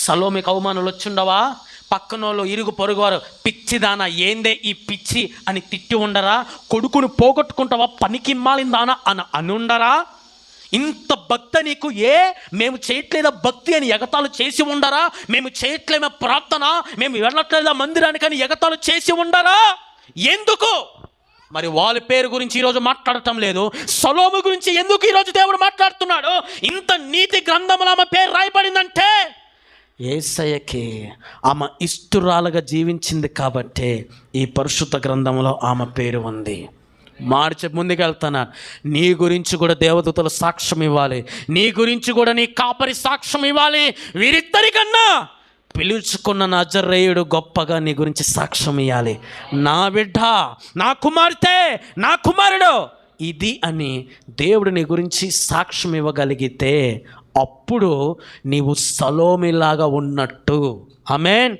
సలోమికి అవమానాలు వచ్చుండవా? పక్కనోళ్ళు ఇరుగు పొరుగువారు పిచ్చిదానా ఏందే ఈ పిచ్చి అని తిట్టి ఉండరా? కొడుకును పోగొట్టుకుంటావా పనికి మాలిందానా అని అనుండరా? ఇంత భక్తి నీకు మేము చేయట్లేదా భక్తి అని ఎగతాళు చేసి ఉండరా? మేము చేయట్లేమే ప్రార్థన, మేము వెళ్ళట్లేదా మందిరానికి అని ఎగతాళు చేసి ఉండరా? ఎందుకు మరి వాళ్ళ పేరు గురించి ఈరోజు మాట్లాడటం లేదు? సొలొమోను గురించి ఎందుకు ఈరోజు దేవుడు మాట్లాడుతున్నాడు? ఇంత నీతి గ్రంథంలో ఆమె పేరు రాయబడిందంటే యేసయ్యకి ఆమె ఇష్టురాలుగా జీవించింది కాబట్టే ఈ పరిశుద్ధ గ్రంథంలో ఆమె పేరు ఉంది. మార్చి ముందుకెళ్తాను. నీ గురించి కూడా దేవదూతలు సాక్ష్యం ఇవ్వాలి, నీ గురించి కూడా నీ కాపరి సాక్ష్యం ఇవ్వాలి. వీరిద్దరికన్నా పిలుచుకున్న నజరేయుడు గొప్పగా నీ గురించి సాక్ష్యం ఇవ్వాలి. నా బిడ్డ, నా కుమార్తె, నా కుమారుడు ఇది అని దేవుడు నీ గురించి సాక్ష్యం ఇవ్వగలిగితే అప్పుడు నీవు సలోమిలాగా ఉన్నట్టు. ఆమేన్.